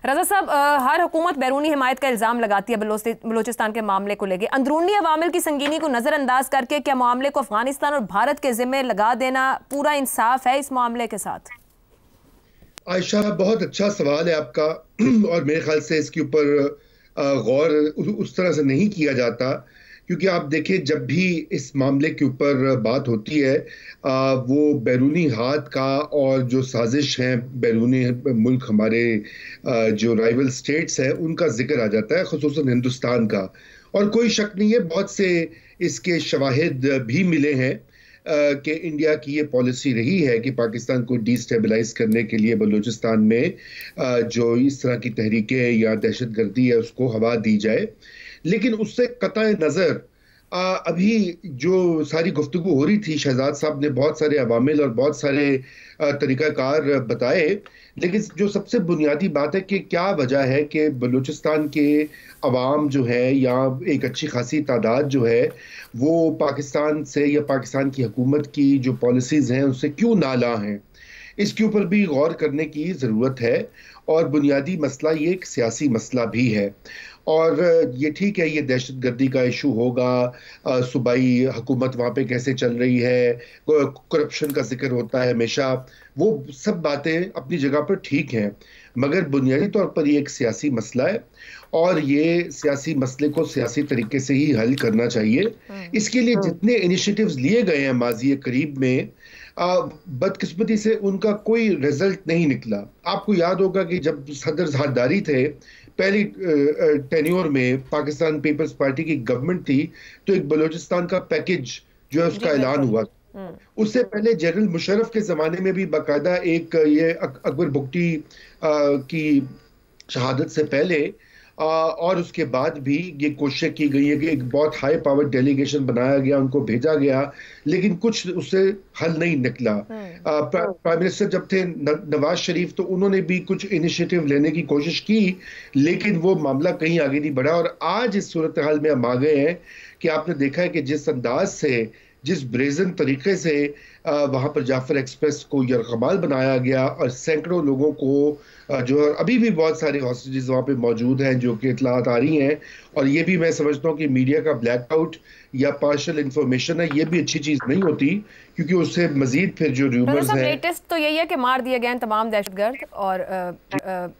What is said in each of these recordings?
रज़ा साहब, हर हुकूमत बैरूनी हिमायत का इल्ज़ाम लगाती है बलूचिस्तान के मामले को लेकर। अंदरूनी अवामिल की संगीनी को नज़रअंदाज करके क्या मामले को अफगानिस्तान और भारत के ज़िम्मे लगा देना पूरा इंसाफ है इस मामले के साथ? आयशा, बहुत अच्छा सवाल है आपका और मेरे ख्याल से इसके ऊपर गौर उस तरह से नहीं किया जाता, क्योंकि आप देखें जब भी इस मामले के ऊपर बात होती है वो बैरूनी हाथ का और जो साजिश है बैरूनी मुल्क हमारे जो राइवल स्टेट्स हैं उनका जिक्र आ जाता है, खुसूसन हिंदुस्तान का। और कोई शक नहीं है, बहुत से इसके शवाहिद भी मिले हैं कि इंडिया की ये पॉलिसी रही है कि पाकिस्तान को डिस्टेबलाइज करने के लिए बलूचिस्तान में जो इस तरह की तहरीकें या दहशतगर्दी है उसको हवा दी जाए। लेकिन उससे कतई नज़र अभी जो सारी गुफ्तगू हो रही थी, शहजाद साहब ने बहुत सारे अवामिल और बहुत सारे तरीक़ाकार बताए, लेकिन जो सबसे बुनियादी बात है कि क्या वजह है कि बलूचिस्तान के अवाम जो है या एक अच्छी खासी तादाद जो है वो पाकिस्तान से या पाकिस्तान की हुकूमत की जो पॉलिसीज़ हैं उससे क्यों नाला हैं। इसके ऊपर भी गौर करने की ज़रूरत है और बुनियादी मसला ये एक सियासी मसला भी है। और ये ठीक है, ये दहशतगर्दी का इशू होगा, सूबाई हुकूमत वहाँ पे कैसे चल रही है, करप्शन का जिक्र होता है हमेशा, वो सब बातें अपनी जगह पर ठीक हैं, मगर बुनियादी तौर पर ये एक सियासी मसला है और ये सियासी मसले को सियासी तरीके से ही हल करना चाहिए। इसके लिए जितने इनिशिएटिव्स लिए गए हैं माजी करीब में, बदकिस्मती से उनका कोई रिजल्ट नहीं निकला। आपको याद होगा कि जब सदर ज़रदारी थे, पहली टेन्योर में पाकिस्तान पीपल्स पार्टी की गवर्नमेंट थी, तो एक बलूचिस्तान का पैकेज जो है उसका ऐलान हुआ। उससे पहले जनरल मुशर्रफ के ज़माने में भी बाकायदा एक ये अकबर बुगटी की शहादत से पहले और उसके बाद भी ये कोशिश की गई है कि एक बहुत हाई पावर डेलीगेशन बनाया गया, उनको भेजा गया, लेकिन कुछ उससे हल नहीं निकला। प्राइम मिनिस्टर जब थे नवाज शरीफ, तो उन्होंने भी कुछ इनिशिएटिव लेने की कोशिश की, लेकिन वो मामला कहीं आगे नहीं बढ़ा। और आज इस सूरत हाल में हम आ गए हैं कि आपने देखा है कि जिस अंदाज से, जिस ब्रेजन तरीके से वहाँ पर जाफर एक्सप्रेस को यरगमाल बनाया गया और सैकड़ों लोगों को जो अभी भी बहुत सारे हॉस्टेजेस वहाँ पे मौजूद हैं जो कि इतलात आ रही हैं, और ये भी मैं समझता हूँ कि मीडिया का ब्लैकआउट या पार्शल इंफॉर्मेशन है, ये भी अच्छी चीज़ नहीं होती, क्योंकि उससे मजीद फिर जो रूमर्स हैं। लेटेस्ट तो यही है कि मार दिए गए हैं तमाम दहशतगर्द और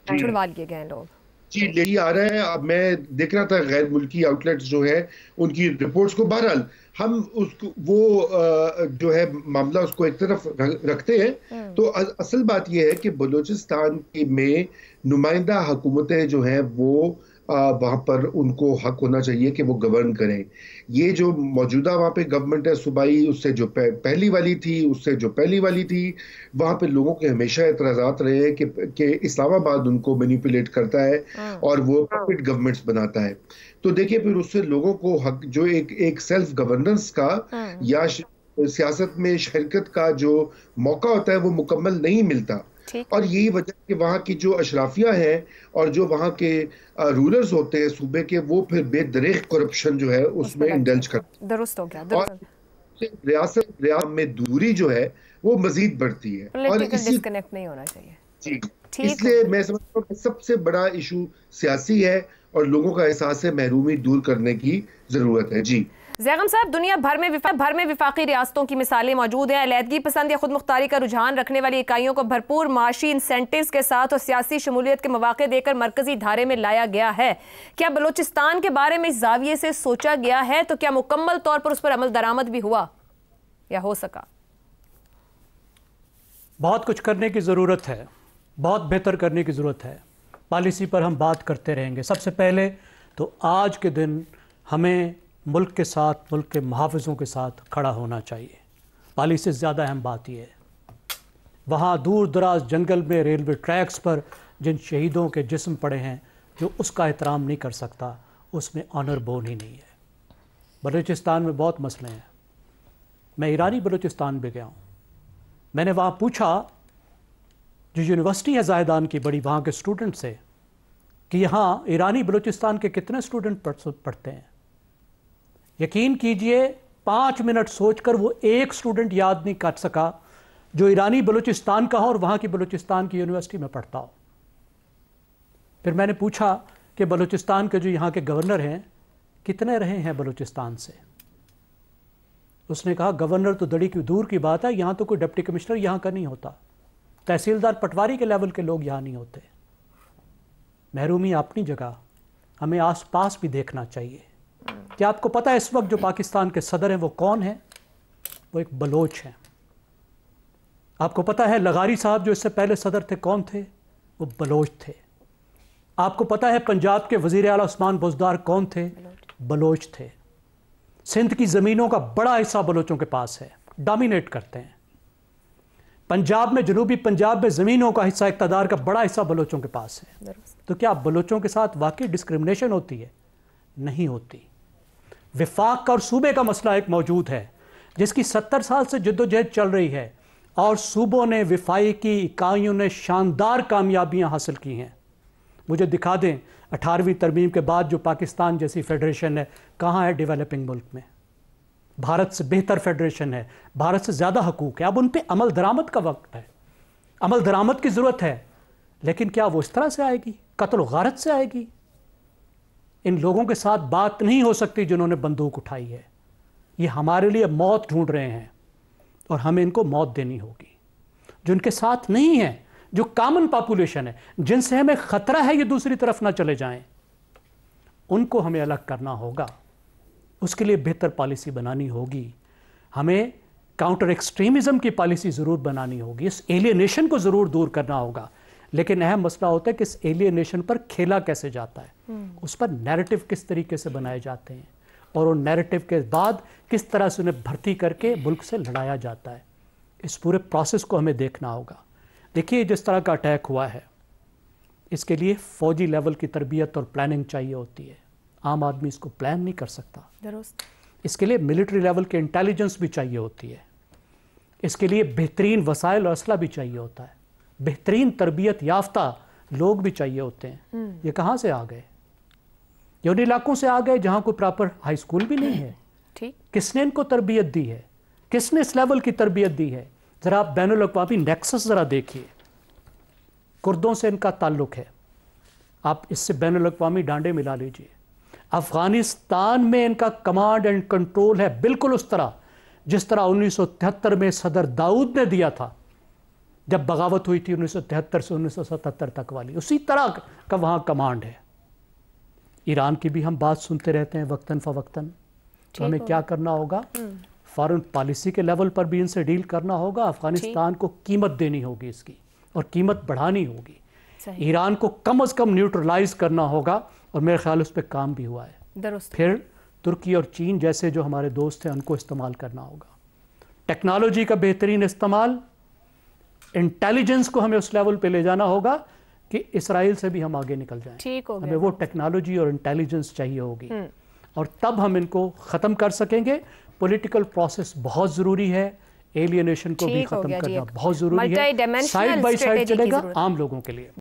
छुड़वा लिए गए हैं लोग। जी, यही आ रहा है। अब मैं देख रहा था गैर मुल्की आउटलेट्स जो है उनकी रिपोर्ट्स को, बहरहाल हम उसको वो जो है मामला उसको एक तरफ रखते हैं। तो असल बात यह है कि बलूचिस्तान में नुमाइंदा हुकूमतें जो हैं वो वहाँ पर उनको हक होना चाहिए कि वो गवर्न करें। ये जो मौजूदा वहाँ पे गवर्नमेंट है सूबाई, उससे जो पहली वाली थी, उससे जो पहली वाली थी, वहाँ पे लोगों के हमेशा एतराज़ात रहे हैं कि इस्लामाबाद उनको मैनिपुलेट करता है और वो पपेट गवर्नमेंट्स बनाता है। तो देखिए फिर उससे लोगों को हक, जो एक सेल्फ गवर्नेंस का या सियासत में शिरकत का जो मौका होता है वो मुकम्मल नहीं मिलता। और यही वजह कि वहाँ की जो अशराफिया है और जो वहाँ के रूलर्स होते हैं सूबे के, वो फिर बेदरेख करप्शन जो है उसमें इंडल्ज करते हैं। दुरुस्त हो गया। और रियासत में दूरी जो है वो मजीद बढ़ती है और इसी डिस्कनेक्ट नहीं होना चाहिए। जी, इसलिए मैं समझता हूँ कि सबसे बड़ा इशू सियासी है और लोगों का एहसास है महरूमी दूर करने की जरूरत है। जी ज़ैगम साहब, दुनिया भर में विफाकी रियासतों की मिसालें मौजूद हैं। अलहदगी पसंद या खुद मुख्तारी का रुझान रखने वाली इकाइयों को भरपूर माशी इंसेंटिव्स के साथ और सियासी शमूलियत के मौके देकर मरकजी धारे में लाया गया है। क्या बलूचिस्तान के बारे में इस जाविये से सोचा गया है? तो क्या मुकम्मल तौर पर उस पर अमल दरामद भी हुआ या हो सका? बहुत कुछ करने की ज़रूरत है, बहुत बेहतर करने की ज़रूरत है। पॉलिसी पर हम बात करते रहेंगे। सबसे पहले तो आज के दिन हमें मुल्क के साथ, मुल्क के मुहाफ़िज़ों के साथ खड़ा होना चाहिए। पॉलिसी से ज़्यादा अहम बात यह है, वहाँ दूर दराज जंगल में रेलवे ट्रैक्स पर जिन शहीदों के जिस्म पड़े हैं, जो उसका एहतराम नहीं कर सकता, उसमें ऑनर बोन ही नहीं है। बलूचिस्तान में बहुत मसले हैं। मैं ईरानी बलूचिस्तान भी गया हूँ। मैंने वहाँ पूछा, जो यूनिवर्सिटी है ज़ाहिदान की बड़ी, वहाँ के स्टूडेंट से कि यहाँ ईरानी बलूचिस्तान के कितने स्टूडेंट पढ़ते हैं। यकीन कीजिए 5 मिनट सोचकर वो एक स्टूडेंट याद नहीं कर सका जो ईरानी बलूचिस्तान का हो और वहाँ की बलूचिस्तान की यूनिवर्सिटी में पढ़ता हो। फिर मैंने पूछा कि बलूचिस्तान के जो यहाँ के गवर्नर हैं कितने रहे हैं बलूचिस्तान से। उसने कहा गवर्नर तो दड़ी की दूर की बात है, यहाँ तो कोई डिप्टी कमिश्नर यहाँ का नहीं होता, तहसीलदार पटवारी के लेवल के लोग यहाँ नहीं होते। महरूमी अपनी जगह, हमें आस पास भी देखना चाहिए। क्या आपको पता है इस वक्त जो पाकिस्तान के सदर हैं वो कौन है? वो एक बलोच हैं। आपको पता है लगारी साहब जो इससे पहले सदर थे कौन थे? वो बलोच थे। आपको पता है पंजाब के वजीर आला उस्मान बुज़दार कौन थे? बलोच थे। सिंध की ज़मीनों का बड़ा हिस्सा बलोचों के पास है, डोमिनेट करते हैं। पंजाब में, जनूबी पंजाब में ज़मीनों का हिस्सा, इक़्तिदार का बड़ा हिस्सा बलोचों के पास है। तो क्या बलोचों के साथ वाकई डिस्क्रिमिनेशन होती है? नहीं होती। विफाक का और सूबे का मसला एक मौजूद है जिसकी 70 साल से जद्दोजहद चल रही है और सूबों ने, विफाई की इकाइयों ने शानदार कामयाबियां हासिल की हैं। मुझे दिखा दें 18वीं तरमीम के बाद जो पाकिस्तान जैसी फेडरेशन है कहाँ है डेवलपिंग मुल्क में? भारत से बेहतर फेडरेशन है, भारत से ज़्यादा हकूक़ है। अब उन पर अमल दरामद का वक्त है, अमल दरामद की ज़रूरत है, लेकिन क्या वो इस तरह से आएगी? कत्ल गारत से आएगी? इन लोगों के साथ बात नहीं हो सकती जिन्होंने बंदूक उठाई है। ये हमारे लिए मौत ढूंढ रहे हैं और हमें इनको मौत देनी होगी। जो इनके साथ नहीं है, जो कॉमन पॉपुलेशन है, जिनसे हमें ख़तरा है ये दूसरी तरफ ना चले जाएं, उनको हमें अलग करना होगा। उसके लिए बेहतर पॉलिसी बनानी होगी। हमें काउंटर एक्सट्रीमिज़म की पॉलिसी ज़रूर बनानी होगी। इस एलियनेशन को ज़रूर दूर करना होगा। लेकिन अहम मसला होता है कि इस एलियनेशन पर खेला कैसे जाता है, उस पर नैरेटिव किस तरीके से बनाए जाते हैं और उन नैरेटिव के बाद किस तरह से उन्हें भर्ती करके मुल्क से लड़ाया जाता है। इस पूरे प्रोसेस को हमें देखना होगा। देखिए जिस तरह का अटैक हुआ है, इसके लिए फ़ौजी लेवल की तरबियत और प्लानिंग चाहिए होती है। आम आदमी इसको प्लान नहीं कर सकता। इसके लिए मिलिट्री लेवल के इंटेलिजेंस भी चाहिए होती है। इसके लिए बेहतरीन वसाइल और असला भी चाहिए होता है। बेहतरीन तरबियत याफ्ता लोग भी चाहिए होते हैं। ये कहाँ से आ गए? ये उन इलाकों से आ गए जहाँ कोई प्रॉपर हाई स्कूल भी नहीं है। ठीक, किसने इनको तरबियत दी है? किसने इस लेवल की तरबियत दी है? ज़रा आप बैनुल-अक़वामी नेक्सस ज़रा देखिए। कुर्दों से इनका ताल्लुक़ है, आप इससे बैनुल-अक़वामी डांडे मिला लीजिए। अफ़गानिस्तान में इनका कमांड एंड कंट्रोल है बिल्कुल उस तरह जिस तरह 1973 में सदर दाऊद ने दिया था जब बगावत हुई थी 1973 से 1977 तक वाली, उसी तरह का वहाँ कमांड है। ईरान की भी हम बात सुनते रहते हैं वक्तन फ़वक्तन। तो हमें क्या करना होगा? फॉरेन पॉलिसी के लेवल पर भी इनसे डील करना होगा। अफ़गानिस्तान को कीमत देनी होगी इसकी, और कीमत बढ़ानी होगी। ईरान को कम से कम न्यूट्रलाइज करना होगा, और मेरे ख्याल उस पर काम भी हुआ है। फिर तुर्की और चीन जैसे जो हमारे दोस्त हैं उनको इस्तेमाल करना होगा। टेक्नोलॉजी का बेहतरीन इस्तेमाल, इंटेलिजेंस को हमें उस लेवल पे ले जाना होगा कि इसराइल से भी हम आगे निकल जाएं। हमें वो टेक्नोलॉजी और इंटेलिजेंस चाहिए होगी, और तब हम इनको ख़त्म कर सकेंगे। पॉलिटिकल प्रोसेस बहुत ज़रूरी है, एलियनेशन को भी ख़त्म करना बहुत ज़रूरी है। साइड बाई साइड चलेगा आम लोगों के लिए।